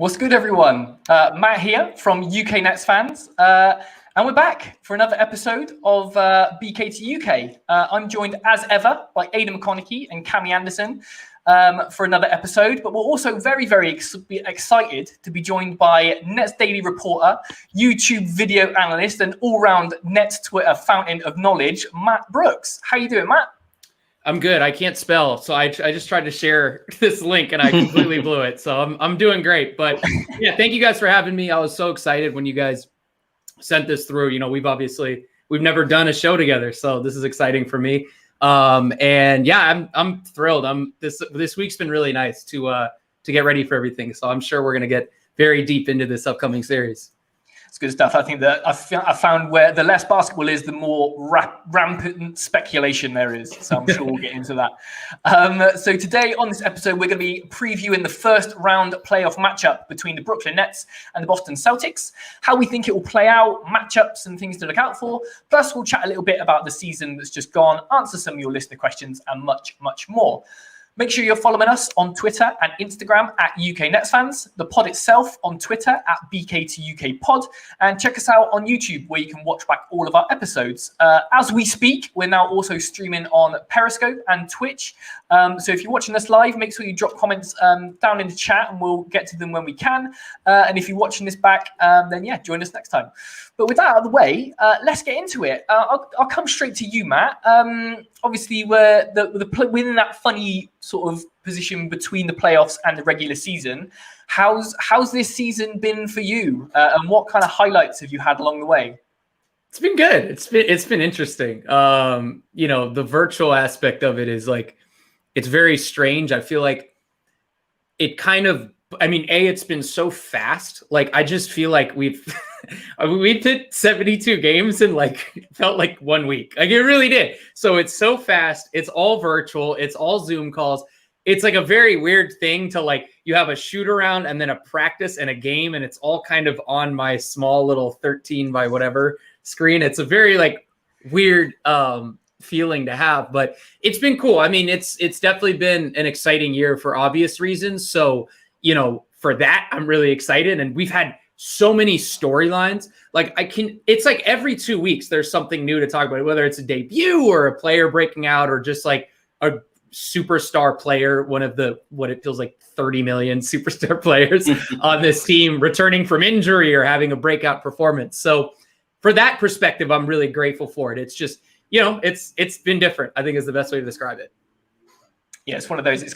What's good, everyone? Matt here from UK Nets fans, and we're back for another episode of BK to UK. I'm joined as ever by Aidan McConaughey and Cammy Anderson for another episode, but we're also very, very excited to be joined by NetsDaily reporter, YouTube video analyst, and all-round Nets Twitter fountain of knowledge, Matt Brooks. How you doing, Matt? I'm good. I can't spell, so I just tried to share this link and I completely blew it. So I'm doing great. But yeah, thank you guys for having me. I was so excited when you guys sent this through. You know, we've never done a show together, so this is exciting for me. And yeah, I'm thrilled. This week's been really nice to get ready for everything. So I'm sure we're gonna get very deep into this upcoming series. It's good stuff. I think that I found where the less basketball is, the more rampant speculation there is. So I'm sure we'll get into that. So today on this episode, we're going to be previewing the first round playoff matchup between the Brooklyn Nets and the Boston Celtics, how we think it will play out, matchups and things to look out for. Plus, we'll chat a little bit about the season that's just gone, answer some of your listener questions, and much, much more. Make sure you're following us on Twitter and Instagram at UK Nets Fans, the pod itself on Twitter at BK2UK Pod, and check us out on YouTube where you can watch back all of our episodes. As we speak, we're now also streaming on Periscope and Twitch. So if you're watching us live, make sure you drop comments down in the chat and we'll get to them when we can. And if you're watching this back, then yeah, join us next time. But with that out of the way, let's get into it. I'll come straight to you, Matt. Obviously, we're in that funny sort of position between the playoffs and the regular season. How's this season been for you? And what kind of highlights have you had along the way? It's been good. It's been interesting. You know, the virtual aspect of it is like, it's very strange. I feel like it kind of, it's been so fast. Like, I just feel like we did 72 games in felt like 1 week. Like, it really did. So it's so fast. It's all virtual. It's all Zoom calls. It's like a very weird thing to you have a shoot around and then a practice and a game, and it's all kind of on my small little 13 by whatever screen. It's a very weird feeling to have, but it's been cool. I mean, it's definitely been an exciting year for obvious reasons. So, you know, for that, I'm really excited. And we've had so many storylines. It's like every 2 weeks, there's something new to talk about, whether it's a debut or a player breaking out or just like a superstar player, one of the, what it feels like 30 million superstar players on this team returning from injury or having a breakout performance. So for that perspective, I'm really grateful for it. It's just, you know, it's been different, I think is the best way to describe it. Yeah, it's one of those. It's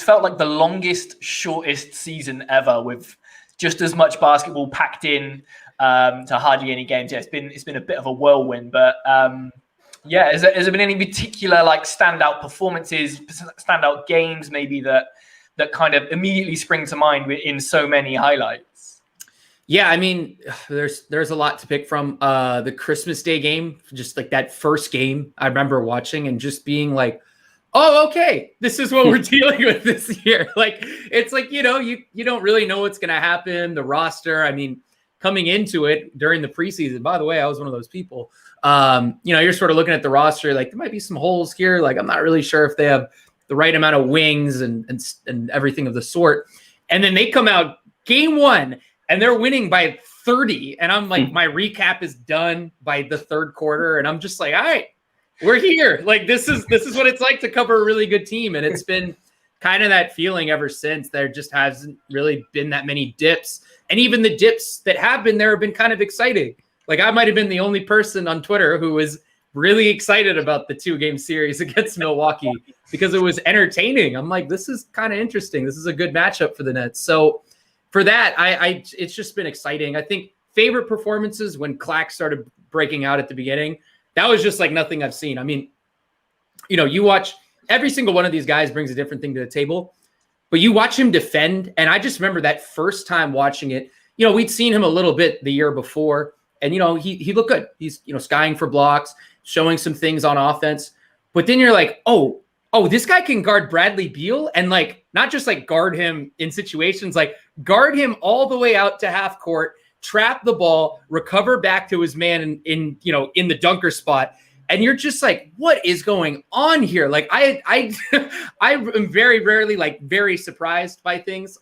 felt like the longest, shortest season ever, with just as much basketball packed in to hardly any games. Yeah, it's been a bit of a whirlwind, but yeah, has there been any particular standout performances, standout games maybe that kind of immediately spring to mind in so many highlights? Yeah, I mean, there's a lot to pick from. The Christmas Day game, just like that first game, I remember watching and just being like, oh, okay, this is what we're dealing with this year. It's like, you know, you don't really know what's going to happen. The roster, I mean, coming into it during the preseason, by the way, I was one of those people. You know, you're sort of looking at the roster, there might be some holes here. I'm not really sure if they have the right amount of wings and everything of the sort. And then they come out game one and they're winning by 30. And I'm like, my recap is done by the third quarter. And I'm just like, all right, we're here. This is what it's like to cover a really good team. And it's been kind of that feeling ever since. There just hasn't really been that many dips. And even the dips that have been there have been kind of exciting. I might have been the only person on Twitter who was really excited about the 2-game series against Milwaukee because it was entertaining. I'm like, this is kind of interesting. This is a good matchup for the Nets. So for that, it's just been exciting. I think favorite performances when Clack started breaking out at the beginning, that was just like nothing I've seen. I mean, you know, you watch every single one of these guys brings a different thing to the table, but you watch him defend. And I just remember that first time watching it, you know, we'd seen him a little bit the year before. And, you know, he looked good. He's, you know, skying for blocks, showing some things on offense. But then you're like, oh, this guy can guard Bradley Beal and not just guard him in situations, guard him all the way out to half court, trap the ball, recover back to his man in the dunker spot. And you're just like, what is going on here? Like I am very rarely like very surprised by things,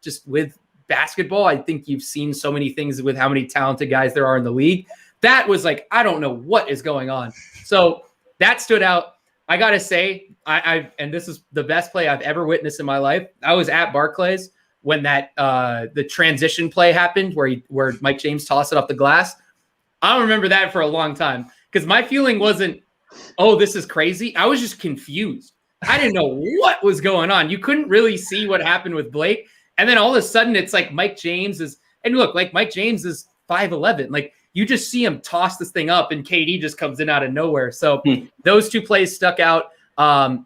just with basketball. I think you've seen so many things with how many talented guys there are in the league. That was like, I don't know what is going on. So that stood out. I got to say, and this is the best play I've ever witnessed in my life. I was at Barclays when that the transition play happened where Mike James tossed it off the glass. I don't remember that for a long time because my feeling wasn't, oh, this is crazy. I was just confused. I didn't know what was going on. You couldn't really see what happened with Blake. And then all of a sudden it's like Mike James is 5'11". Like you just see him toss this thing up and KD just comes in out of nowhere. So those two plays stuck out.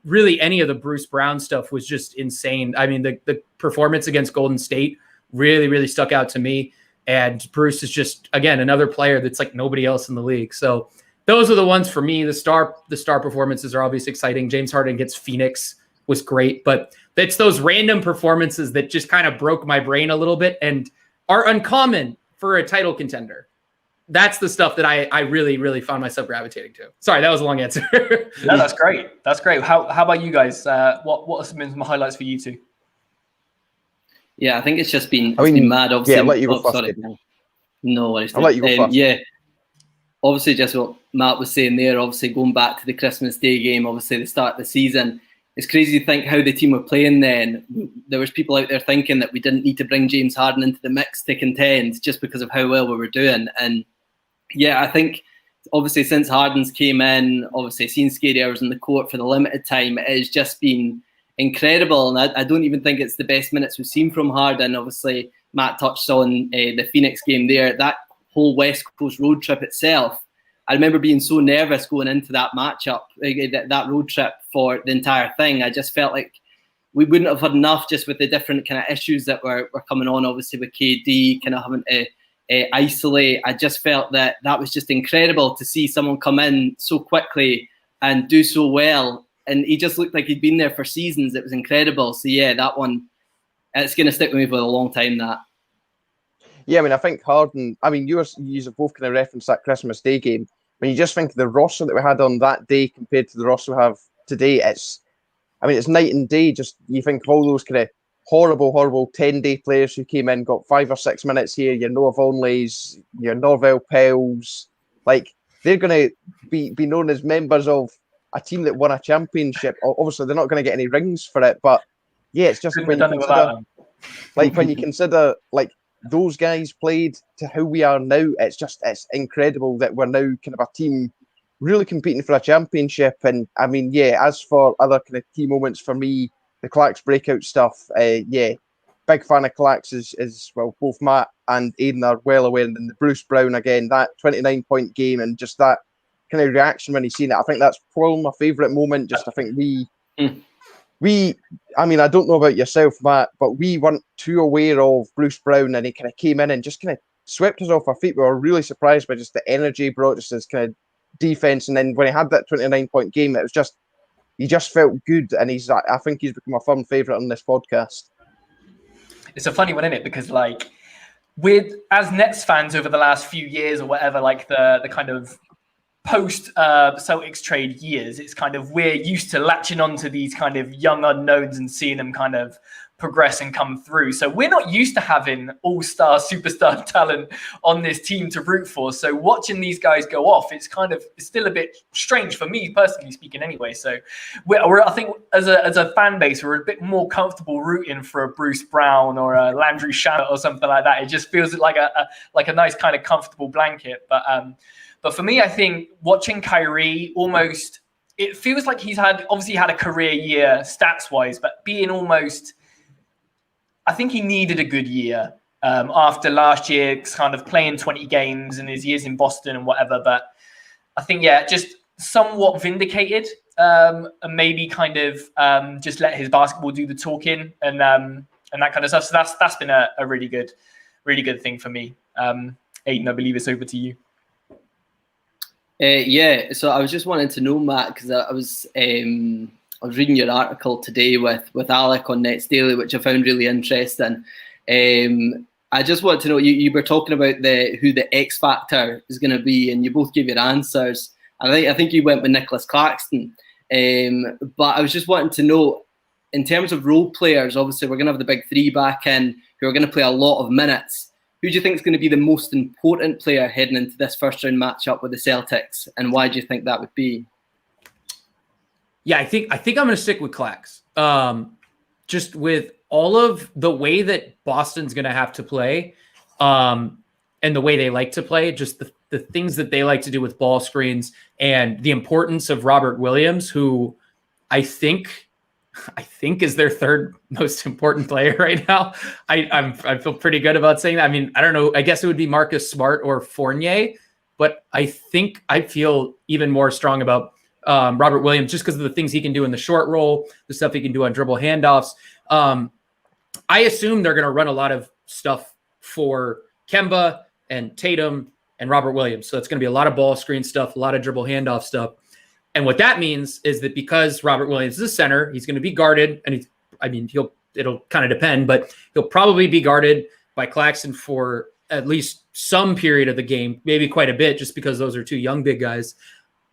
Really any of the Bruce Brown stuff was just insane. I mean, the performance against Golden State really, really stuck out to me. And Bruce is just, again, another player that's like nobody else in the league. So those are the ones for me. The star performances are obviously exciting. James Harden against Phoenix was great, but it's those random performances that just kind of broke my brain a little bit and are uncommon for a title contender. That's the stuff that I really, really found myself gravitating to. Sorry, that was a long answer. No, that's great. That's great. How about you guys? What are some highlights for you two? Yeah, I think it's just been been mad. Obviously, I'll let you go first. Sorry. No worries. I'll let you go first. Yeah, obviously, just what Matt was saying there. Obviously, going back to the Christmas Day game, obviously the start of the season. It's crazy to think how the team were playing then. There was people out there thinking that we didn't need to bring James Harden into the mix to contend just because of how well we were doing. And yeah, I think obviously since Harden's came in, obviously seeing scary hours in the court for the limited time, it has just been incredible. And I don't even think it's the best minutes we've seen from Harden. Obviously, Matt touched on the Phoenix game there. That whole West Coast road trip itself, I remember being so nervous going into that matchup, that road trip for the entire thing. I just felt like we wouldn't have had enough just with the different kind of issues that were coming on, obviously with KD kind of having to isolate. I just felt that was just incredible to see someone come in so quickly and do so well. And he just looked like he'd been there for seasons. It was incredible. So yeah, that one, it's going to stick with me for a long time, that. Yeah, I mean, I think Harden, I mean, you have both kind of referenced that Christmas Day game. When you just think of the roster that we had on that day compared to the roster we have today, it's night and day. Just you think of all those kind of horrible 10-day players who came in, got 5 or 6 minutes here, your Noah Vonlehs, your Norvell Pels, like they're going to be known as members of a team that won a championship. Obviously, they're not going to get any rings for it, but yeah, it's just when you consider like those guys played to how we are now, it's incredible that we're now kind of a team really competing for a championship. And I mean, yeah, as for other kind of key moments for me, the Clax breakout stuff, big fan of Clax is well, both Matt and Aidan are well aware. And then the Bruce Brown again, that 29-point game and just that kind of reaction when he's seen it. I think that's probably my favourite moment. Just I think I mean, I don't know about yourself, Matt, but we weren't too aware of Bruce Brown, and he kind of came in and just kind of swept us off our feet. We were really surprised by just the energy he brought, just his kind of defense. And then when he had that 29-point game, it was just, he just felt good. And I think he's become a firm favourite on this podcast. It's a funny one, isn't it? Because like as Nets fans over the last few years or whatever, like the kind of post Celtics trade years, it's kind of we're used to latching onto these kind of young unknowns and seeing them kind of progress and come through. So we're not used to having all-star, superstar talent on this team to root for. So watching these guys go off, it's still a bit strange for me personally speaking anyway. So I think as a fan base, we're a bit more comfortable rooting for a Bruce Brown or a Landry Shamet or something like that. It just feels like a nice kind of comfortable blanket. But for me, I think watching Kyrie almost, it feels like he's obviously had a career year stats-wise, but being almost, I think he needed a good year after last year kind of playing 20 games and his years in Boston and whatever. But I think, yeah, just somewhat vindicated and maybe kind of just let his basketball do the talking and that kind of stuff. So that's been a really good thing for me. Aidan, I believe it's over to you. Yeah, so I was just wanting to know, Matt, because I was reading your article today with Alec on NetsDaily, which I found really interesting. I just want to know, you were talking about who the X factor is going to be, and you both gave your answers. And I think you went with Nicholas Claxton. But I was just wanting to know, in terms of role players, obviously we're going to have the big three back in who are going to play a lot of minutes. Who do you think is going to be the most important player heading into this first round matchup with the Celtics, and why do you think that would be? Yeah, I think I'm going to stick with Clax. Just with all of the way that Boston's going to have to play, and the way they like to play, just the things that they like to do with ball screens, and the importance of Robert Williams, who I think is their third most important player right now. I feel pretty good about saying that. I mean, I don't know. I guess it would be Marcus Smart or Fournier, but I think I feel even more strong about Robert Williams just because of the things he can do in the short roll, the stuff he can do on dribble handoffs. I assume they're going to run a lot of stuff for Kemba and Tatum and Robert Williams. So it's going to be a lot of ball screen stuff, a lot of dribble handoff stuff. And what that means is that because Robert Williams is a center, he's going to be guarded. And it'll kind of depend, but he'll probably be guarded by Claxton for at least some period of the game, maybe quite a bit, just because those are two young big guys.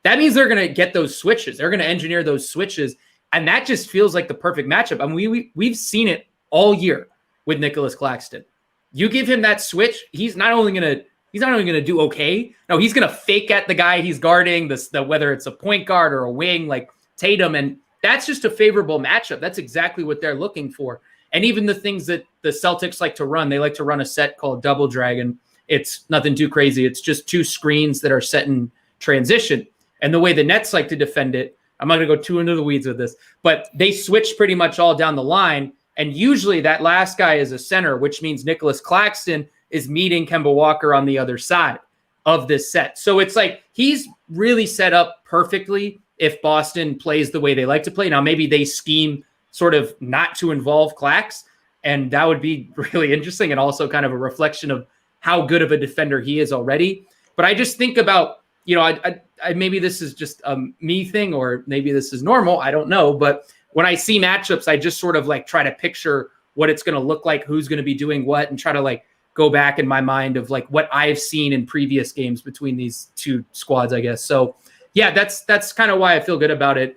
That means they're going to get those switches. They're going to engineer those switches. And that just feels like the perfect matchup. I mean, we've seen it all year with Nicholas Claxton. You give him that switch, he's not only going to do okay. No, he's going to fake at the guy he's guarding, whether it's a point guard or a wing like Tatum. And that's just a favorable matchup. That's exactly what they're looking for. And even the things that the Celtics like to run, they like to run a set called Double Dragon. It's nothing too crazy. It's just two screens that are set in transition. And the way the Nets like to defend it, I'm not going to go too into the weeds with this, but they switch pretty much all down the line. And usually that last guy is a center, which means Nicholas Claxton is meeting Kemba Walker on the other side of this set. So it's like he's really set up perfectly if Boston plays the way they like to play. Now, maybe they scheme sort of not to involve Clax, and that would be really interesting and also kind of a reflection of how good of a defender he is already. But I just think about, I maybe this is just a me thing or maybe this is normal. I don't know. But when I see matchups, I just sort of like try to picture what it's going to look like, who's going to be doing what, and try to like go back in my mind of like what I've seen in previous games between these two squads, I guess. So yeah, that's kind of why I feel good about it,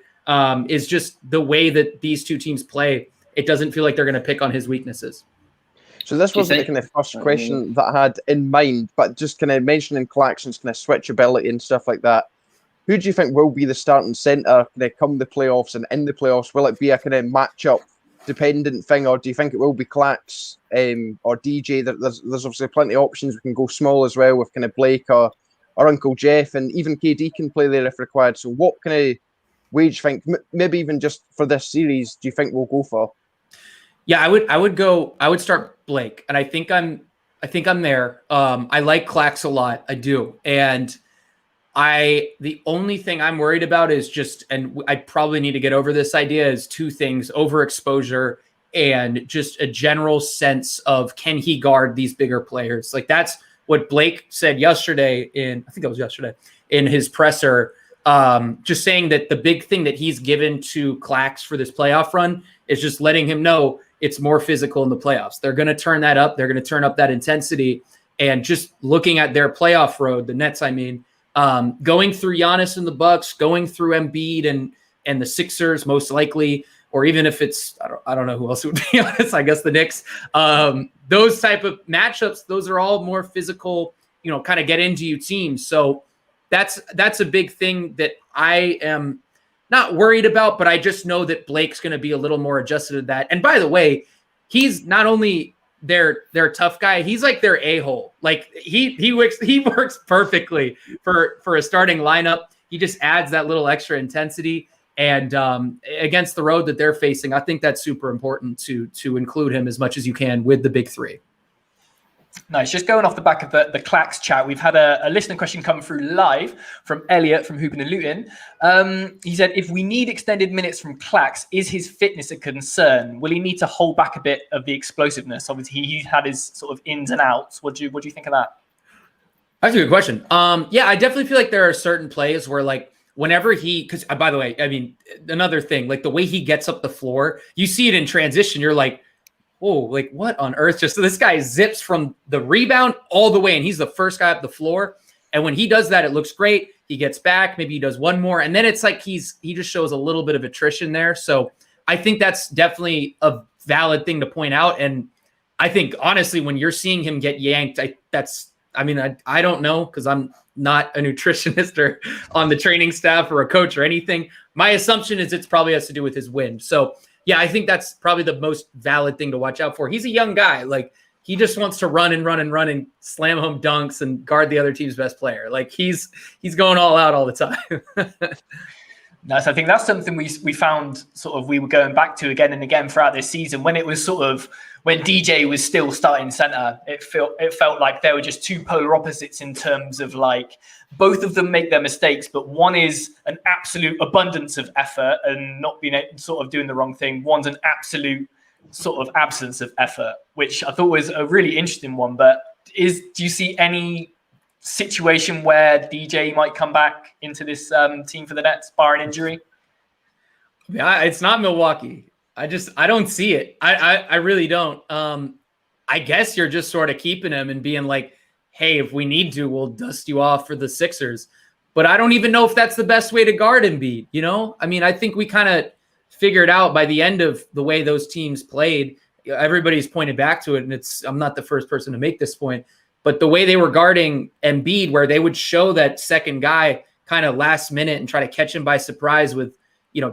is just the way that these two teams play. It doesn't feel like they're going to pick on his weaknesses. So this wasn't the kind of first question that I had in mind, but just kind of mentioning Claxton's kind of switchability and stuff like that. Who do you think will be the starting centre kind of come the playoffs and in the playoffs? Will it be a kind of matchup dependent thing, or do you think it will be Clax or DJ? There's obviously plenty of options. We can go small as well with kind of Blake or Uncle Jeff, and even KD can play there if required. So what kind of way do you think, maybe even just for this series, do you think we'll go for? Yeah, I would start Blake, and I think I'm there. I like Clax a lot. I do. And the only thing I'm worried about is just, and I probably need to get over this idea, is two things: overexposure and just a general sense of, can he guard these bigger players? Like that's what Blake said yesterday I think it was yesterday in his presser, just saying that the big thing that he's given to Clax for this playoff run is just letting him know it's more physical in the playoffs. They're going to turn that up. They're going to turn up that intensity. And just looking at their playoff road, the Nets, I mean, going through Giannis and the Bucks, going through Embiid and the Sixers, most likely, or even if it's, I don't know who else would be honest, I guess the Knicks, those type of matchups, those are all more physical, kind of get into you teams. So that's a big thing that I am not worried about, but I just know that Blake's going to be a little more adjusted to that. And by the way, he's not only their tough guy, he's like their a-hole. Like he works perfectly for a starting lineup. He just adds that little extra intensity. And against the road that they're facing, I think that's super important to include him as much as you can with the big three. Nice. Just going off the back of the Clax chat, we've had a listener question come through live from Elliot from Hoopin' and Luton. He said, if we need extended minutes from Clax, is his fitness a concern? Will he need to hold back a bit of the explosiveness? Obviously, he had his sort of ins and outs. What do you think of that? That's a good question. Yeah, I definitely feel like there are certain plays where like whenever because by the way, I mean, another thing, like the way he gets up the floor, you see it in transition. You're like, oh, like what on earth? Just so this guy zips from the rebound all the way, and he's the first guy up the floor. And when he does that, it looks great. He gets back, maybe he does one more, and then it's like he just shows a little bit of attrition there. So I think that's definitely a valid thing to point out. And I think honestly, when you're seeing him get yanked, I don't know, because I'm not a nutritionist or on the training staff or a coach or anything. My assumption is it's probably has to do with his wind. So yeah, I think that's probably the most valid thing to watch out for. He's a young guy. Like, he just wants to run and slam home dunks and guard the other team's best player. Like, he's going all out all the time. Nice. I think that's something we found sort of we were going back to again and again throughout this season, when it was sort of when DJ was still starting center. It felt like there were just two polar opposites in terms of, like, both of them make their mistakes, but one is an absolute abundance of effort and not being sort of doing the wrong thing. One's an absolute sort of absence of effort, which I thought was a really interesting one. But do you see any situation where DJ might come back into this team for the Nets, barring injury? Yeah, it's not Milwaukee. I don't see it. I really don't. I guess you're just sort of keeping him and being like, hey, if we need to, we'll dust you off for the Sixers. But I don't even know if that's the best way to guard Embiid, you know? I mean, I think we kind of figured out by the end of the way those teams played, everybody's pointed back to it, and I'm not the first person to make this point, but the way they were guarding Embiid, where they would show that second guy kind of last minute and try to catch him by surprise with,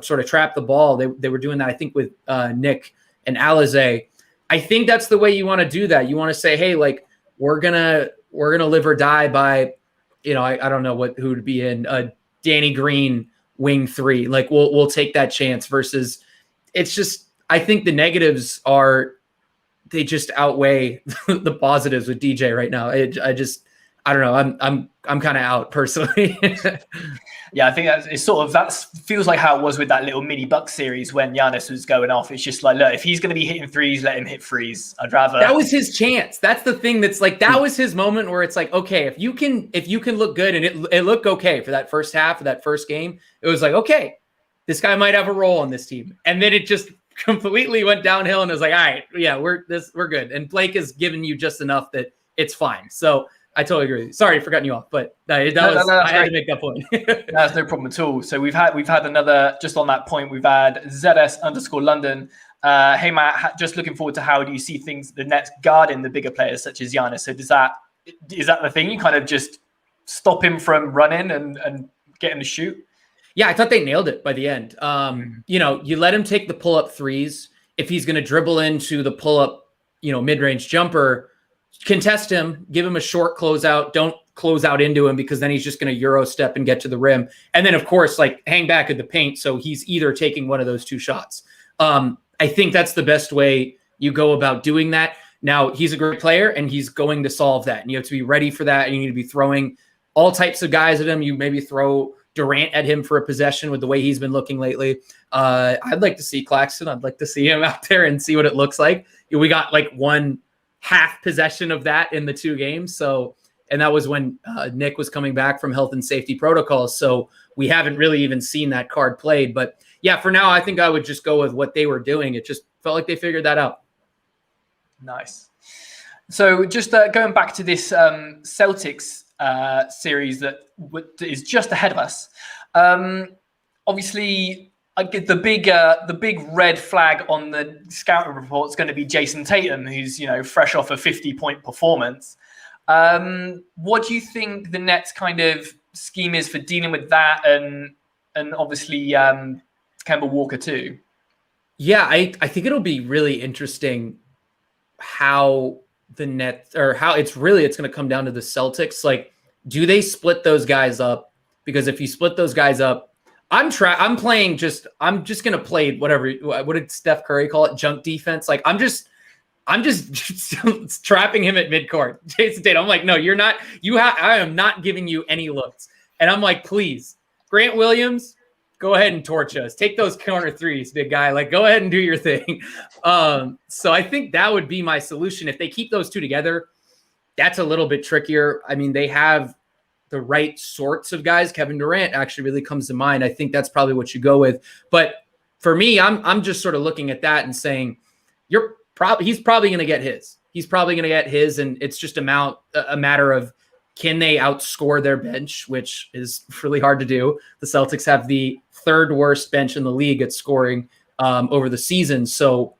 sort of trap the ball. They were doing that, I think, with Nick and Alizé. I think that's the way you want to do that. You want to say, hey, like, we're gonna live or die by, I don't know who would be in Danny Green wing 3. Like, we'll take that chance, versus it's just, I think the negatives they just outweigh the positives with DJ right now. I don't know. I'm kind of out personally. Yeah, I think that feels like how it was with that little mini Bucks series when Giannis was going off. It's just like, look, if he's going to be hitting threes, let him hit threes. I'd rather. That was his chance. That's the thing. That's like, that was his moment where it's like, okay, if you can look good, and it looked okay for that first half of that first game. It was like, okay, this guy might have a role on this team, and then it just completely went downhill, and it was like, all right, yeah, we're good. And Blake has given you just enough that it's fine. So I totally agree with you. Sorry for cutting you off, but I had to make that point. That's no problem at all. So we've had another, just on that point, we've had ZS_London. Hey Matt, just looking forward to how do you see things, the Nets guarding the bigger players such as Giannis. So is that the thing? You kind of just stop him from running and get him to shoot? Yeah, I thought they nailed it by the end. You let him take the pull-up threes. If he's going to dribble into the pull-up, mid-range jumper, contest him, give him a short closeout. Don't close out into him, because then he's just going to Euro step and get to the rim. And then, of course, like, hang back at the paint. So he's either taking one of those two shots. I think that's the best way you go about doing that. Now, he's a great player, and he's going to solve that. And you have to be ready for that. And you need to be throwing all types of guys at him. You maybe throw Durant at him for a possession with the way he's been looking lately. I'd like to see Claxton. I'd like to see him out there and see what it looks like. We got like one half possession of that in the 2 games. So, and that was when Nick was coming back from health and safety protocols. So we haven't really even seen that card played. But yeah, for now, I think I would just go with what they were doing. It just felt like they figured that out. Nice. So just going back to this Celtics series that is just ahead of us. Obviously, I get the big red flag on the scouting report is going to be Jason Tatum, who's fresh off a 50-point performance. What do you think the Nets kind of scheme is for dealing with that, and obviously Kemba Walker too? Yeah, I think it'll be really interesting how the Nets, or how it's going to come down to the Celtics. Like, do they split those guys up? Because if you split those guys up, I'm just going to play whatever. What did Steph Curry call it? Junk defense. Like, I'm just trapping him at midcourt. Jason Tatum. I'm like, no, you're not. I am not giving you any looks. And I'm like, please, Grant Williams, go ahead and torch us. Take those corner threes, big guy. Like, go ahead and do your thing. So I think that would be my solution. If they keep those two together, that's a little bit trickier. I mean, they have the right sorts of guys. Kevin Durant actually really comes to mind. I think that's probably what you go with. But for me, I'm just sort of looking at that and saying, he's probably going to get his. He's probably going to get his, and it's just a matter of, can they outscore their bench, which is really hard to do. The Celtics have the third worst bench in the league at scoring over the season. So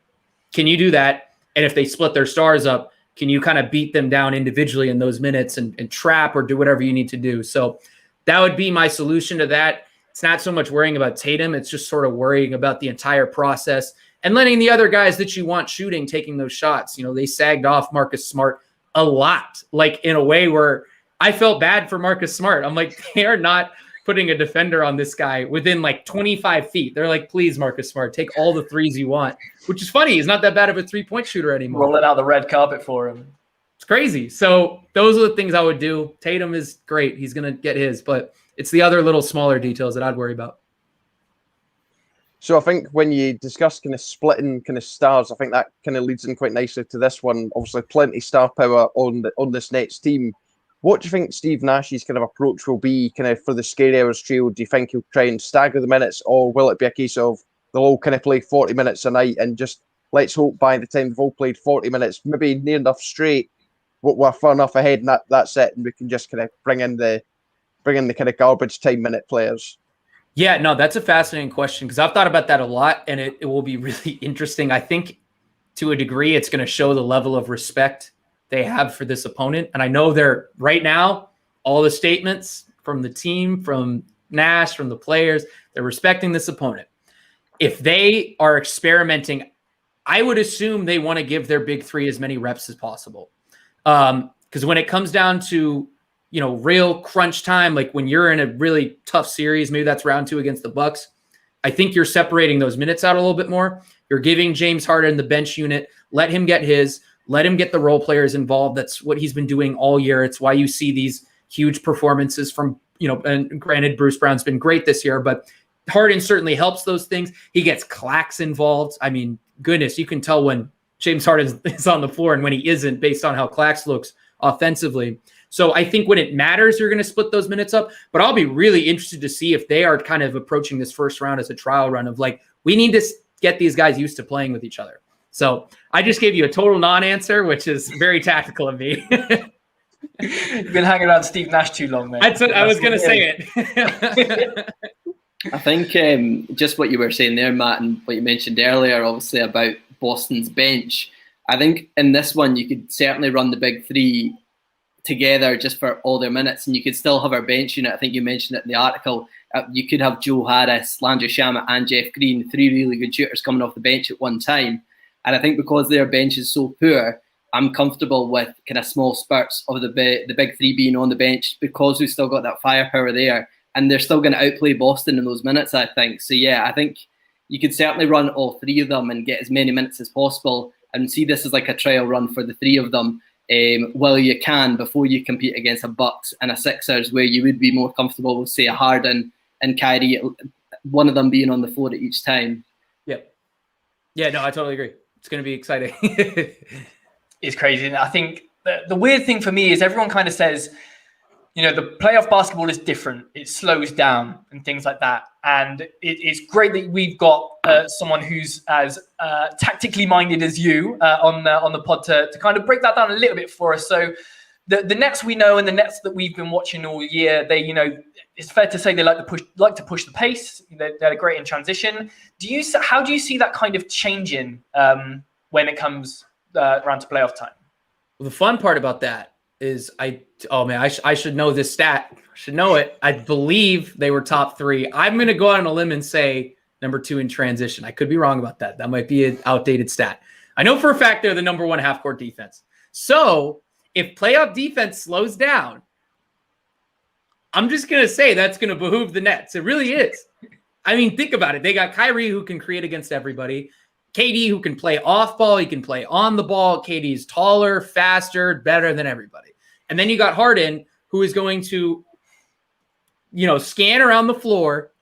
can you do that? And if they split their stars up, can you kind of beat them down individually in those minutes and trap or do whatever you need to do? So that would be my solution to that. It's not so much worrying about Tatum. It's just sort of worrying about the entire process and letting the other guys that you want shooting, taking those shots. You know, they sagged off Marcus Smart a lot, like in a way where I felt bad for Marcus Smart. I'm like, they are not putting a defender on this guy within like 25 feet. They're like, please, Marcus Smart, take all the threes you want, which is funny. He's not that bad of a 3-point shooter anymore. Rolling out the red carpet for him. It's crazy. So those are the things I would do. Tatum is great. He's going to get his, but it's the other little smaller details that I'd worry about. So I think when you discuss kind of splitting kind of stars, I think that kind of leads in quite nicely to this one. Obviously, plenty star power on this Nets team. What do you think Steve Nash's kind of approach will be kind of for the Scary Hours trio? Do you think he'll try and stagger the minutes, or will it be a case of they'll all kind of play 40 minutes a night and just let's hope by the time they've all played 40 minutes, maybe near enough straight, we're far enough ahead and that's it, and we can just kind of bring in the kind of garbage time minute players? Yeah, no, that's a fascinating question because I've thought about that a lot, and it will be really interesting. I think to a degree it's going to show the level of respect they have for this opponent. And I know they're right now, all the statements from the team, from Nash, from the players, they're respecting this opponent. If they are experimenting, I would assume they want to give their big three as many reps as possible. Because when it comes down to, you know, real crunch time, like when you're in a really tough series, maybe that's round 2 against the Bucks, I think you're separating those minutes out a little bit more. You're giving James Harden the bench unit, let him get his, let him get the role players involved. That's what he's been doing all year. It's why you see these huge performances from, you know, and granted, Bruce Brown's been great this year, but Harden certainly helps those things. He gets Clax involved. I mean, goodness, you can tell when James Harden is on the floor and when he isn't based on how Clax looks offensively. So I think when it matters, you're going to split those minutes up, but I'll be really interested to see if they are kind of approaching this first round as a trial run of like, we need to get these guys used to playing with each other. So I just gave you a total non-answer, which is very tactical of me. You've been hanging around Steve Nash too long, man. That's what I was going to say it. I think just what you were saying there, Matt, and what you mentioned earlier, obviously about Boston's bench. I think in this one, you could certainly run the big three together just for all their minutes, and you could still have our bench unit. I think you mentioned it in the article. You could have Joe Harris, Landry Shamet, and Jeff Green, 3 really good shooters coming off the bench at one time. And I think because their bench is so poor, I'm comfortable with kind of small spurts of the big three being on the bench because we've still got that firepower there. And they're still going to outplay Boston in those minutes, I think. So, yeah, I think you could certainly run all 3 of them and get as many minutes as possible and see this as like a trial run for the 3 of them while you can before you compete against a Bucks and a Sixers where you would be more comfortable with, say, a Harden and Kyrie, one of them being on the floor at each time. Yep. Yeah, no, I totally agree. It's going to be exciting. It's crazy. And I think the weird thing for me is everyone kind of says, you know, the playoff basketball is different. It slows down and things like that. And it's great that we've got someone who's as tactically minded as you on the pod to kind of break that down a little bit for us. So the Nets we know and the Nets that we've been watching all year, they, you know, it's fair to say they like to push the pace. They're great in transition. How do you see that kind of changing when it comes around to playoff time? Well, the fun part about that is I should know this stat. I should know it. I believe they were top 3. I'm going to go out on a limb and say number 2 in transition. I could be wrong about that. That might be an outdated stat. I know for a fact they're the number 1 half-court defense. So if playoff defense slows down, I'm just going to say that's going to behoove the Nets. It really is. I mean, think about it. They got Kyrie who can create against everybody. KD who can play off ball. He can play on the ball. KD's taller, faster, better than everybody. And then you got Harden who is going to, you know, scan around the floor,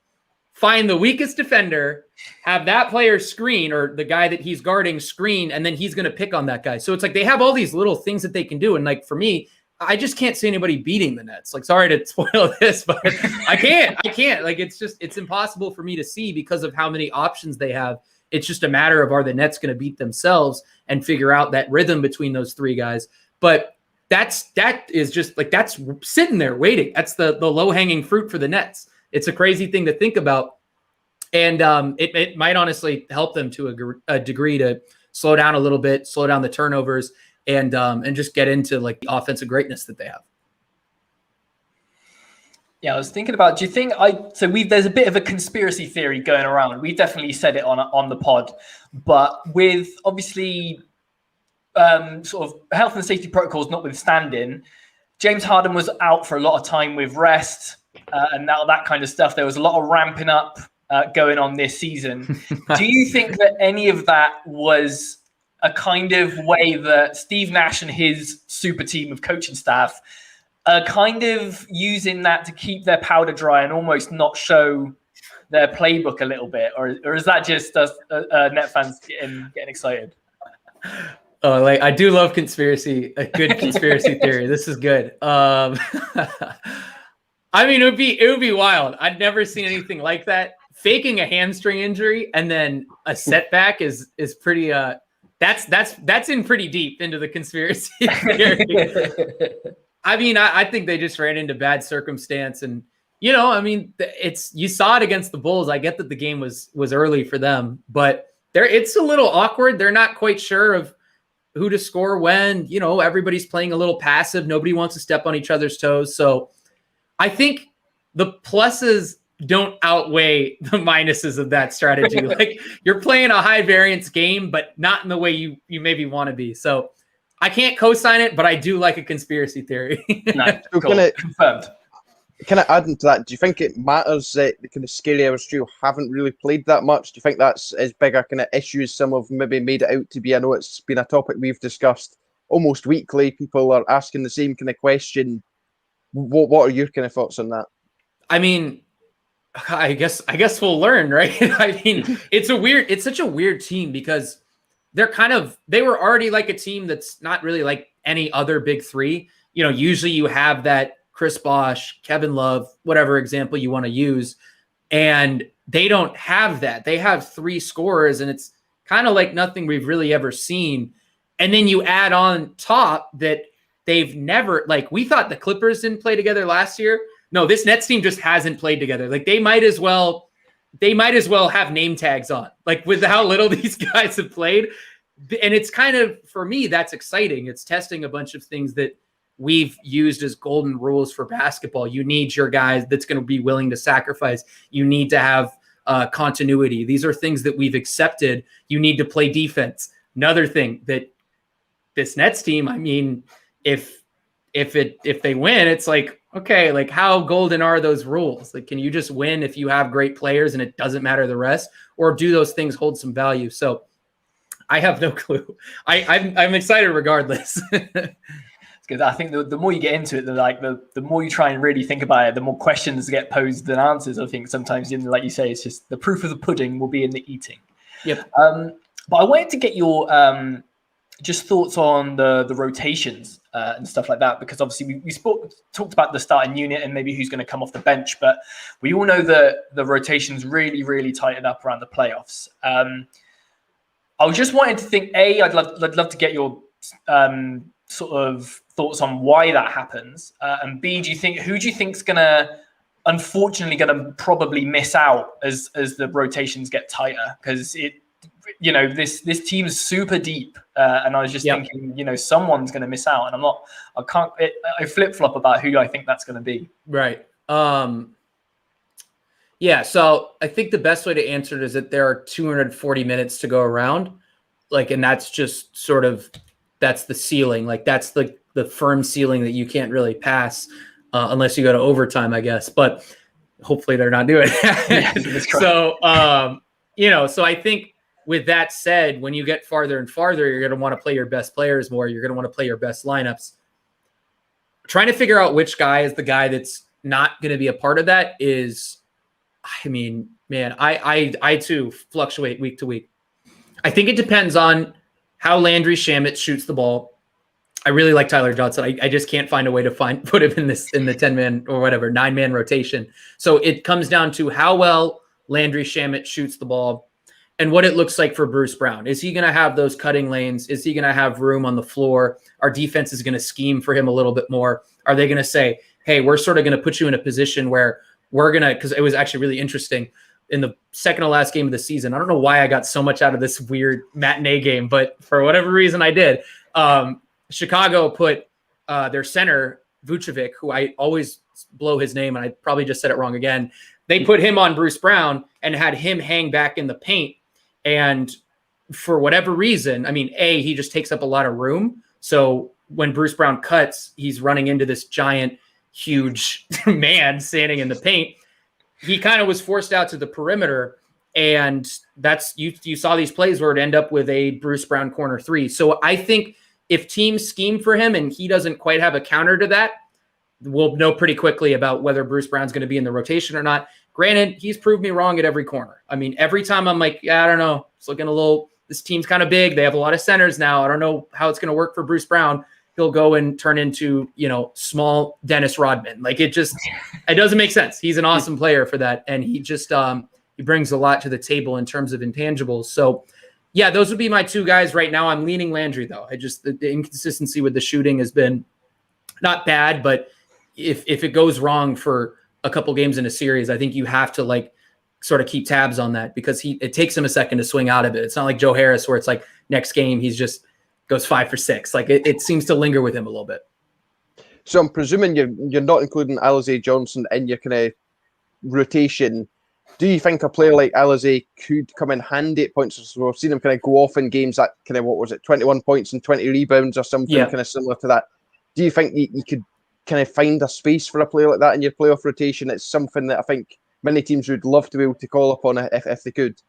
find the weakest defender, have that player screen or the guy that he's guarding screen, and then he's going to pick on that guy. So it's like they have all these little things that they can do. And like for me, I just can't see anybody beating the Nets. Like, sorry to spoil this, but I can't. Like, it's impossible for me to see because of how many options they have. It's just a matter of, are the Nets going to beat themselves and figure out that rhythm between those 3 guys? But that is just like, that's sitting there waiting. That's the low hanging fruit for the Nets. It's a crazy thing to think about. And it might honestly help them to a degree to slow down a little bit, slow down the turnovers, and just get into like the offensive greatness that they have. Yeah, I was thinking about, do you think there's a bit of a conspiracy theory going around. We definitely said it on the pod, but with obviously sort of health and safety protocols notwithstanding, James Harden was out for a lot of time with rest and now that kind of stuff. There was a lot of ramping up going on this season. Do you think that any of that was a kind of way that Steve Nash and his super team of coaching staff are kind of using that to keep their powder dry and almost not show their playbook a little bit? Or is that just us Net fans getting excited? Oh, like I do love a good conspiracy theory. This is good. I mean, it would be wild. I'd never seen anything like that. Faking a hamstring injury and then a setback is pretty. That's in pretty deep into the conspiracy theory. I mean, I think they just ran into bad circumstance, and I mean, you saw it against the Bulls. I get that the game was early for them, but it's a little awkward. They're not quite sure of who to score when. Everybody's playing a little passive. Nobody wants to step on each other's toes. So I think the pluses don't outweigh the minuses of that strategy. Like, you're playing a high variance game, but not in the way you maybe want to be. So I can't co-sign it, but I do like a conspiracy theory. Nice. So Cool. Confirmed. Can I add into that? Do you think it matters that the kind of Scary Hours trio haven't really played that much? Do you think that's as big a kind of issue as some have maybe made it out to be? I know it's been a topic we've discussed almost weekly. People are asking the same kind of question. What are your kind of thoughts on that? I mean, I guess we'll learn, right? I mean, it's such a weird team because they were already like a team that's not really like any other big three. Usually you have that Chris Bosh, Kevin Love, whatever example you want to use. And they don't have that. They have three scorers, and it's kind of like nothing we've really ever seen. And then you add on top that they've never, like, we thought the Clippers didn't play together last year. No, this Nets team just hasn't played together. Like, they might as well have name tags on, like, with how little these guys have played. And it's kind of, for me, that's exciting. It's testing a bunch of things that we've used as golden rules for basketball. You need your guys that's going to be willing to sacrifice. You need to have continuity. These are things that we've accepted. You need to play defense. Another thing that this Nets team, I mean, if they win, it's like, okay, like, how golden are those rules? Like, can you just win if you have great players and it doesn't matter the rest, or do those things hold some value? So I have no clue. I'm excited regardless. Because I think the more you get into it, the more you try and really think about it, the more questions get posed than answers. I think sometimes, like you say, it's just the proof of the pudding will be in the eating. Yep. But I wanted to get your just thoughts on the rotations and stuff like that, because obviously we talked about the starting unit and maybe who's going to come off the bench, but we all know that the rotations really, really tightened up around the playoffs. I was just wanting to think, I'd love to get your sort of thoughts on why that happens, and B, who do you think's unfortunately gonna probably miss out as the rotations get tighter? Because this team is super deep, and I was just thinking, someone's gonna miss out, and I flip flop about who I think that's gonna be. Right. Yeah. So I think the best way to answer it is that there are 240 minutes to go around, and that's just sort of, that's the ceiling. Like, that's the firm ceiling that you can't really pass unless you go to overtime, I guess. But hopefully they're not doing it. So, so I think with that said, when you get farther and farther, you're going to want to play your best players more. You're going to want to play your best lineups. Trying to figure out which guy is the guy that's not going to be a part of that is, I mean, man, I too fluctuate week to week. I think it depends on how Landry Shamet shoots the ball. I really like Tyler Johnson. I just can't find a way to put him in the 10-man or whatever 9-man rotation. So it comes down to how well Landry Shamet shoots the ball, and what it looks like for Bruce Brown. Is he going to have those cutting lanes? Is he going to have room on the floor? Our defense is going to scheme for him a little bit more. Are they going to say, hey, we're sort of going to put you in a position where we're going to, because it was actually really interesting in the second to last game of the season. I don't know why I got so much out of this weird matinee game, but for whatever reason I did. Chicago put their center, Vucevic, who I always blow his name, and I probably just said it wrong again. They put him on Bruce Brown and had him hang back in the paint. And for whatever reason, I mean, he just takes up a lot of room. So when Bruce Brown cuts, he's running into this giant, huge man standing in the paint. He kind of was forced out to the perimeter. And that's, you saw these plays where it end up with a Bruce Brown corner three. So I think if teams scheme for him and he doesn't quite have a counter to that, we'll know pretty quickly about whether Bruce Brown's going to be in the rotation or not. Granted, he's proved me wrong at every corner. I mean, every time I'm like, I don't know. It's looking a little, this team's kind of big. They have a lot of centers now. I don't know how it's going to work for Bruce Brown. He'll go and turn into, small Dennis Rodman. Like it doesn't make sense. He's an awesome player for that. And he just, he brings a lot to the table in terms of intangibles. So yeah, those would be my two guys right now. I'm leaning Landry though. The inconsistency with the shooting has been not bad, but if it goes wrong for a couple games in a series, I think you have to sort of keep tabs on that because it takes him a second to swing out of it. It's not like Joe Harris where it's like next game he's just goes 5 for 6. Like it seems to linger with him a little bit. So I'm presuming you're not including Alize Johnson in your kind of rotation. Do you think a player like Alize could come in handy at points? So we've seen him kind of go off in games at kind of 21 points and 20 rebounds or something kind of similar to that. Do you think you could kind of find a space for a player like that in your playoff rotation? It's something that I think many teams would love to be able to call upon if they could.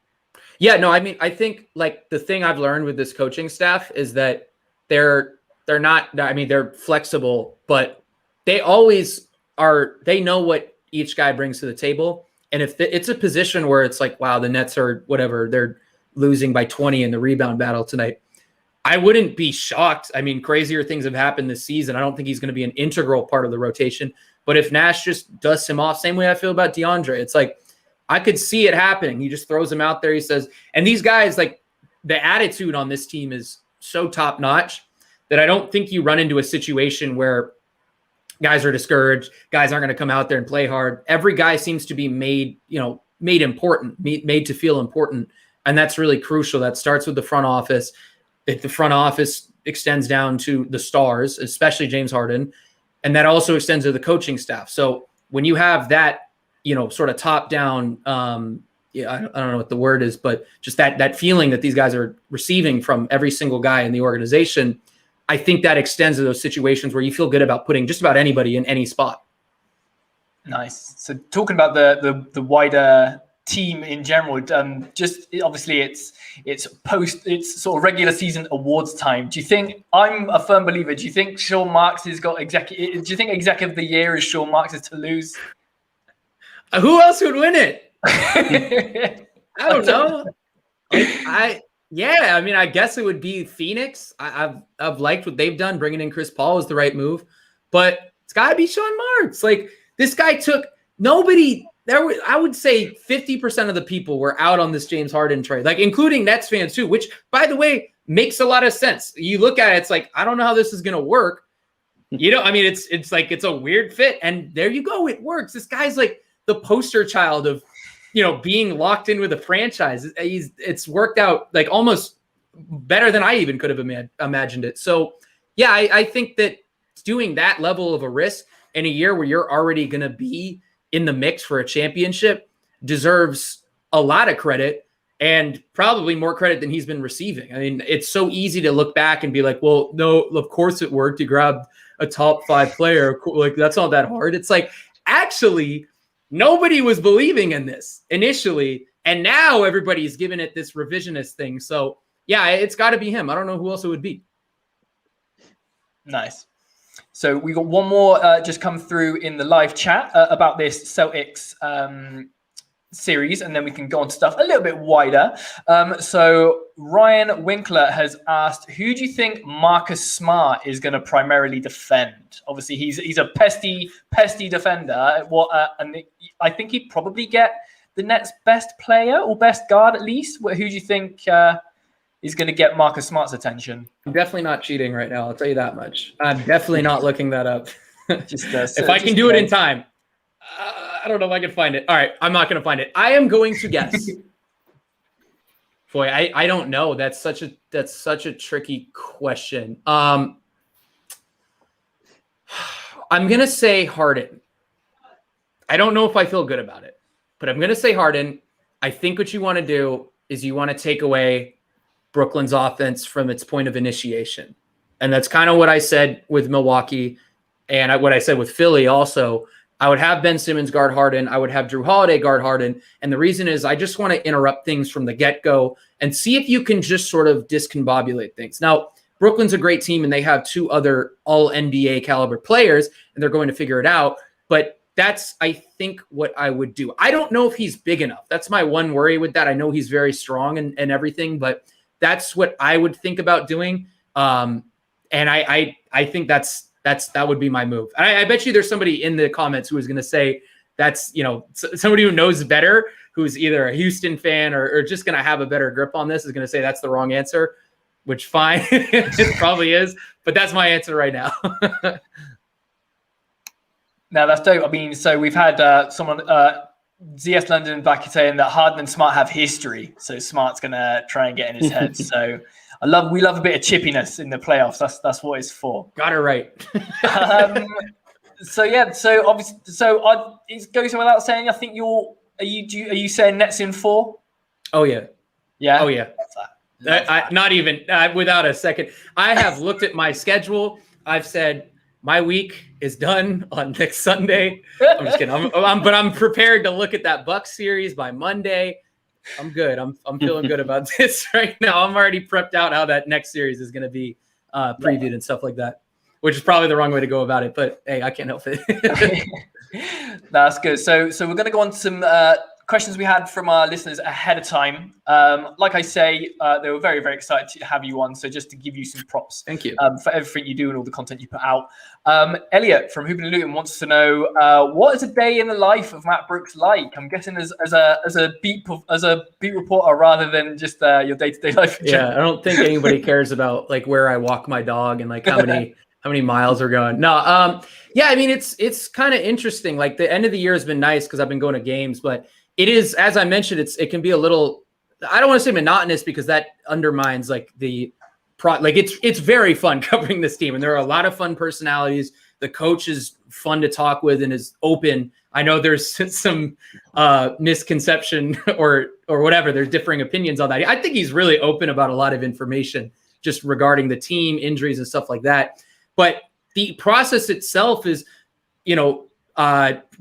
Yeah, no, I mean, I think the thing I've learned with this coaching staff is that they're not, I mean, they're flexible, but they always are, they know what each guy brings to the table. And if it's a position where it's like, wow, the Nets are whatever, they're losing by 20 in the rebound battle tonight, I wouldn't be shocked. I mean, crazier things have happened this season. I don't think he's going to be an integral part of the rotation. But if Nash just dusts him off, same way I feel about DeAndre, it's like I could see it happening. He just throws him out there. He says, and these guys, like the attitude on this team is so top notch that I don't think you run into a situation where guys are discouraged. Guys aren't going to come out there and play hard. Every guy seems to be made important, made to feel important. And that's really crucial. That starts with the front office. If the front office extends down to the stars, especially James Harden, and that also extends to the coaching staff. So when you have that, sort of top down, I don't know what the word is, but just that feeling that these guys are receiving from every single guy in the organization, I think that extends to those situations where you feel good about putting just about anybody in any spot. Nice. So talking about the wider team in general, just obviously it's sort of regular season awards time. Do you think, I'm a firm believer, do you think Sean Marks has got executive of the year is Sean Marks is to lose? Who else would win it? I don't know. I mean, I guess it would be Phoenix. I've liked what they've done. Bringing in Chris Paul is the right move, but it's got to be Sean Marks. Like this guy took nobody. I would say 50% of the people were out on this James Harden trade, like including Nets fans too, which by the way, makes a lot of sense. You look at it, it's like, I don't know how this is going to work. I mean, it's like, it's a weird fit. And there you go. It works. This guy's like the poster child of, being locked in with a franchise. It's worked out like almost better than I even could have imagined it. So yeah, I think that doing that level of a risk in a year where you're already going to be in the mix for a championship deserves a lot of credit and probably more credit than he's been receiving. I mean, it's so easy to look back and be like, well, no, of course it worked. You grabbed a top 5 player. Like that's not that hard. It's like, actually, nobody was believing in this initially. And now everybody's giving it this revisionist thing. So yeah, it's got to be him. I don't know who else it would be. Nice. So we got one more just come through in the live chat about this Celtics series, and then we can go on to stuff a little bit wider. So Ryan Winkler has asked, who do you think Marcus Smart is going to primarily defend? Obviously, he's a pesty defender. And I think he'd probably get the Nets' best player or best guard at least? Who do you think is going to get Marcus Smart's attention? I'm definitely not cheating right now. I'll tell you that much. I'm definitely not looking that up. Just if I can do it in time. I don't know if I can find it. All right, I'm not going to find it. I am going to guess. Boy, I don't know. That's such a tricky question. I'm going to say Harden. I don't know if I feel good about it, but I'm going to say Harden. I think what you want to do is you want to take away Brooklyn's offense from its point of initiation. And that's kind of what I said with Milwaukee and what I said with Philly also. I would have Ben Simmons guard Harden. I would have Drew Holiday guard Harden. And the reason is I just want to interrupt things from the get-go and see if you can just sort of discombobulate things. Now, Brooklyn's a great team, and they have 2 other all-NBA caliber players, and they're going to figure it out. But that's, I think, what I would do. I don't know if he's big enough. That's my one worry with that. I know he's very strong and everything, but that's what I would think about doing. And I think that would be my move. And I bet you there's somebody in the comments who is going to say that's, somebody who knows better, who's either a Houston fan or just going to have a better grip on this is going to say that's the wrong answer, which fine, it probably is, but that's my answer right now. Now that's dope. I mean, so we've had someone, ZS London back saying that Harden and Smart have history. So Smart's going to try and get in his head. So we love a bit of chippiness in the playoffs. That's what it's for. Got it right. So obviously, it goes without saying. I think are you saying Nets in 4? Oh yeah, yeah, oh yeah. Not even without a second. I have looked at my schedule. I've said my week is done on next Sunday. I'm just kidding. But I'm prepared to look at that Bucks series by Monday. I'm good. I'm feeling good about this right now. I'm already prepped out how that next series is going to be previewed and stuff like that, which is probably the wrong way to go about it. But hey, I can't help it. That's good. So we're going to go on to some questions we had from our listeners ahead of time. Like I say, they were very, very excited to have you on. So just to give you some props. Thank you. For everything you do and all the content you put out. Elliot from Hoopin' and Luton wants to know, what is a day in the life of Matt Brooks like? I'm guessing as a beat reporter rather than just your day-to-day life. Yeah, I don't think anybody cares about like where I walk my dog and like how many miles are going. No, yeah, I mean it's kind of interesting. Like the end of the year has been nice because I've been going to games, but it is, as I mentioned, it can be a little, I don't want to say monotonous because that undermines like it's very fun covering this team. And there are a lot of fun personalities. The coach is fun to talk with and is open. I know there's some misconception or whatever. There's differing opinions on that. I think he's really open about a lot of information just regarding the team, injuries and stuff like that. But the process itself is,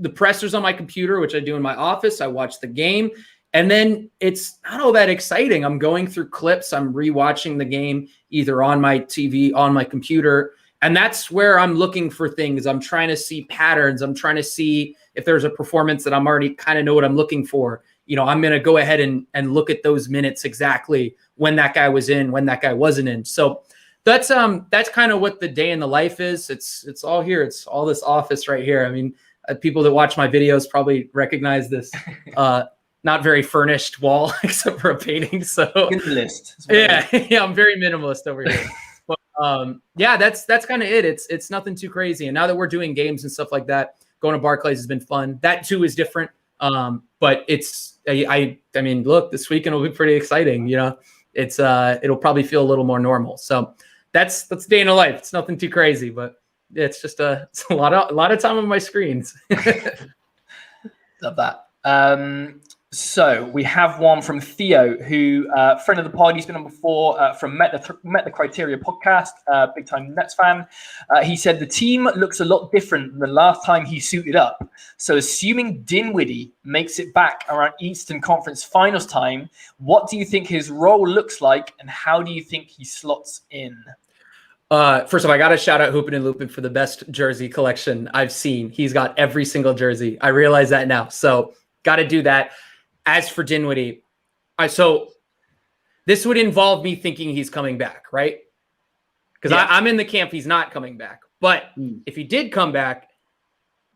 the pressers on my computer, which I do in my office. I watch the game, and then it's not all that exciting. I'm going through clips. I'm rewatching the game either on my TV, on my computer, and that's where I'm looking for things. I'm trying to see patterns. I'm trying to see if there's a performance that I'm already kind of know what I'm looking for. I'm going to go ahead and look at those minutes exactly when that guy was in, when that guy wasn't in. So that's kind of what the day in the life is. It's all here. It's all this office right here. I mean, people that watch my videos probably recognize this not very furnished wall except for a painting. So minimalist. Yeah, I'm very minimalist over here. But yeah, that's kind of it. It's nothing too crazy. And now that we're doing games and stuff like that, going to Barclays has been fun. That too is different. But I mean, look, this weekend will be pretty exciting. It'll probably feel a little more normal. So that's day in the life. It's nothing too crazy, but it's just it's a lot of time on my screens. Love that. So we have one from Theo, who friend of the pod. He's been on before from Met the Criteria podcast, big time Nets fan. He said the team looks a lot different than the last time he suited up. So assuming Dinwiddie makes it back around Eastern Conference Finals time, what do you think his role looks like, and how do you think he slots in? First of all, I got to shout out Hoopin' and Lupin for the best jersey collection I've seen. He's got every single jersey. I realize that now. So got to do that. As for Dinwiddie, so this would involve me thinking he's coming back, right? Because yeah. I'm in the camp he's not coming back. But if he did come back,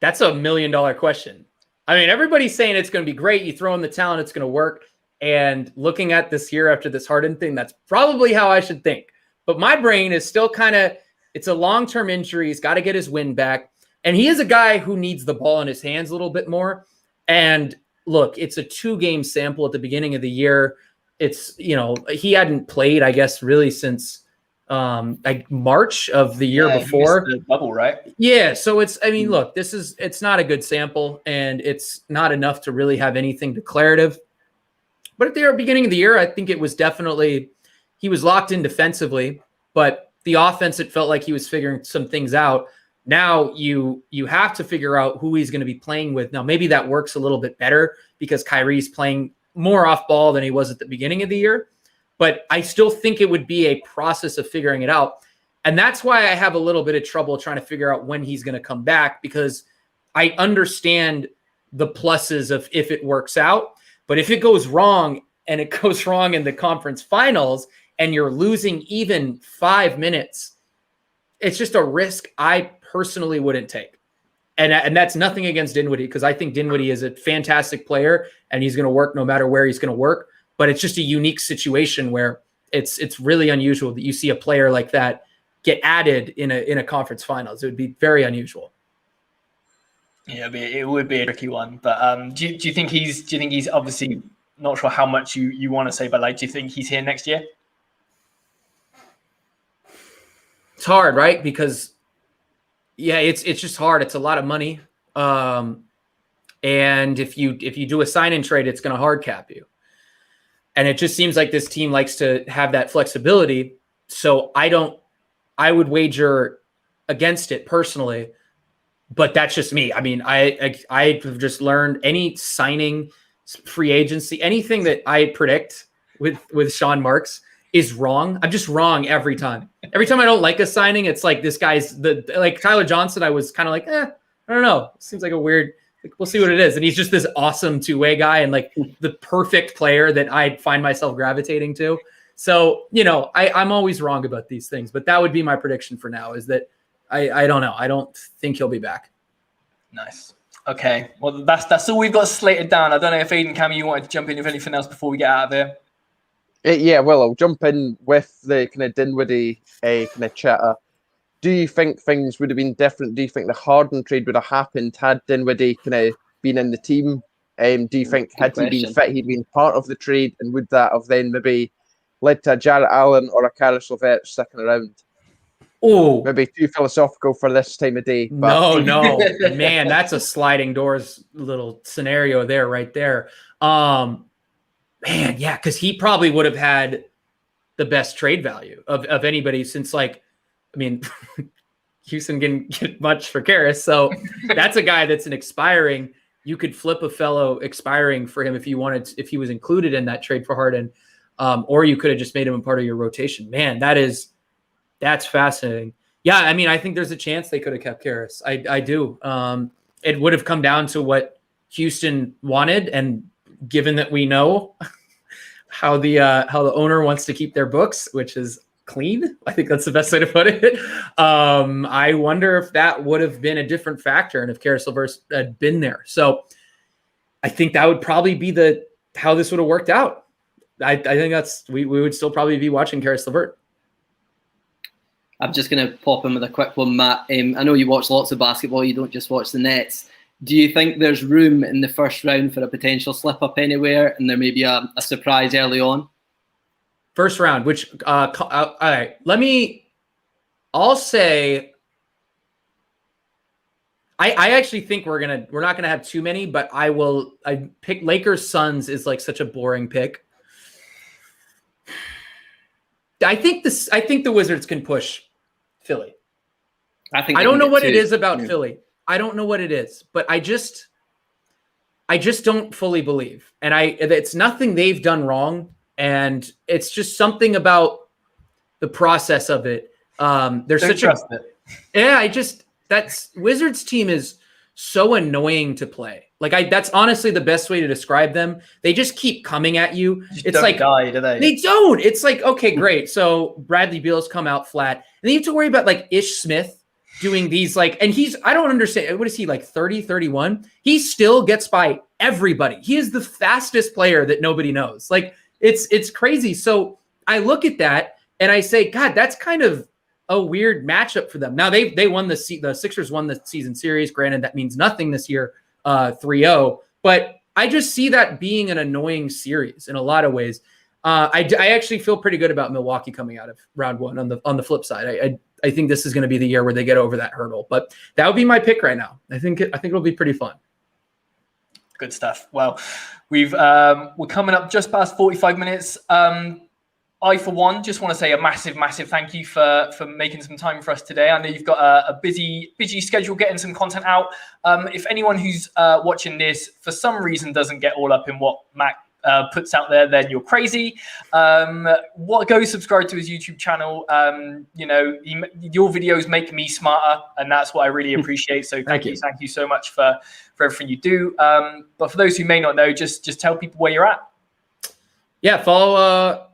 that's $1 million question. I mean, everybody's saying it's going to be great. You throw in the talent, it's going to work. And looking at this year after this Harden thing, that's probably how I should think. But my brain is still kind of, it's a long-term injury. He's got to get his wind back. And he is a guy who needs the ball in his hands a little bit more. And look, it's a 2-game sample at the beginning of the year. It's, he hadn't played, I guess, really since like March of the year before. The bubble, right? Yeah. So look, it's not a good sample, and it's not enough to really have anything declarative. But at the beginning of the year, I think it was definitely, he was locked in defensively, but the offense, it felt like he was figuring some things out. Now you have to figure out who he's going to be playing with. Now, maybe that works a little bit better because Kyrie's playing more off ball than he was at the beginning of the year. But I still think it would be a process of figuring it out. And that's why I have a little bit of trouble trying to figure out when he's going to come back, because I understand the pluses of if it works out. But if it goes wrong, and it goes wrong in the conference finals, and you're losing even 5 minutes, it's just a risk I personally wouldn't take. And that's nothing against Dinwiddie, because I think Dinwiddie is a fantastic player and he's going to work no matter where he's going to work. But it's just a unique situation where it's really unusual that you see a player like that get added in a conference finals. It would be very unusual. Yeah, it would be a tricky one. But do you think he's obviously, not sure how much you want to say, but like, do you think he's here next year? It's hard, right? Because it's just hard. It's a lot of money. And if you do a sign and trade, it's going to hard cap you. And it just seems like this team likes to have that flexibility. So I would wager against it personally, but that's just me. I mean, I've just learned any signing, free agency, anything that I predict with Sean Marks is wrong. I'm just wrong every time. Every time I don't like a signing, it's like this guy's like Tyler Johnson. I was kind of like, I don't know. Seems like a weird, we'll see what it is. And he's just this awesome two-way guy and like the perfect player that I find myself gravitating to. So, I'm always wrong about these things, but that would be my prediction for now, is that I don't know. I don't think he'll be back. Nice. Okay. Well, that's all we've got slated down. I don't know if Aiden, Cammy, you wanted to jump in with anything else before we get out of here. Yeah, well, I'll jump in with the kind of Dinwiddie kind of chatter. Do you think things would have been different? Do you think the Harden trade would have happened had Dinwiddie kind of been in the team? Do you think had he been fit, he'd been part of the trade, and would that have then maybe led to a Jarrett Allen or a Karis LeVert sticking around? Oh, maybe too philosophical for this time of day. But... No, man, that's a sliding doors little scenario there, right there. Man, yeah, because he probably would have had the best trade value of anybody since, like, I mean, Houston didn't get much for Karis, so that's a guy that's an expiring. You could flip a fellow expiring for him if you wanted, if he was included in that trade for Harden, or you could have just made him a part of your rotation. Man, that's fascinating. Yeah, I mean, I think there's a chance they could have kept Karis. I do. It would have come down to what Houston wanted, and given that we know how the owner wants to keep their books, which is clean, I think that's the best way to put it. I wonder if that would have been a different factor, and if Karis LeVert had been there. So I think that would probably be how this would have worked out. I think we would still probably be watching Karis LeVert. I'm just going to pop in with a quick one, Matt. I know you watch lots of basketball. You don't just watch the Nets. Do you think there's room in the first round for a potential slip-up anywhere, and there may be a surprise early on? First round, which all right, I'll say I actually think we're not gonna have too many, but I pick Lakers Suns is like such a boring pick. I think the Wizards can push Philly. I don't know what it is about Philly. I don't know what it is, but I just don't fully believe. And it's nothing they've done wrong. And it's just something about the process of it. There's such a, yeah, that's Wizards team is so annoying to play. Like that's honestly the best way to describe them. They just keep coming at you. It's like, do they? They don't. It's like, okay, great. So Bradley Beal's come out flat. And then you have to worry about like Ish Smith, doing these like, and I don't understand. What is he, like 30, 31? He still gets by everybody. He is the fastest player that nobody knows. Like it's crazy. So I look at that and I say, God, that's kind of a weird matchup for them. Now they won the Sixers won the season series. Granted, that means nothing this year, 3-0, but I just see that being an annoying series in a lot of ways. I actually feel pretty good about Milwaukee coming out of round one. On the flip side, I think this is going to be the year where they get over that hurdle. But that would be my pick right now. I think it'll be pretty fun. Good stuff. Well, we're coming up just past 45 minutes. I, for one, just want to say a massive, massive thank you for making some time for us today. I know you've got a busy schedule getting some content out. If anyone who's watching this for some reason doesn't get all up in what Mac puts out there, then you're crazy. Go subscribe to his YouTube channel. Your videos make me smarter, and that's what I really appreciate. So thank you so much for everything you do. But for those who may not know, just tell people where you're at. Yeah, follow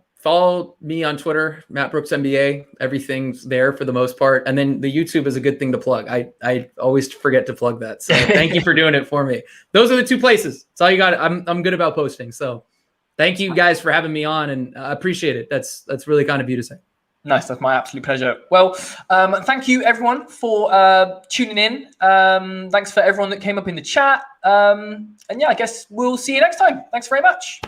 me on Twitter, Matt Brooks NBA. Everything's there for the most part. And then the YouTube is a good thing to plug. I always forget to plug that. So thank you for doing it for me. Those are the two places. That's all you got. I'm good about posting. So thank you guys for having me on, and I appreciate it. That's really kind of you to say. Nice. That's my absolute pleasure. Well, thank you everyone for tuning in. Thanks for everyone that came up in the chat. And yeah, I guess we'll see you next time. Thanks very much.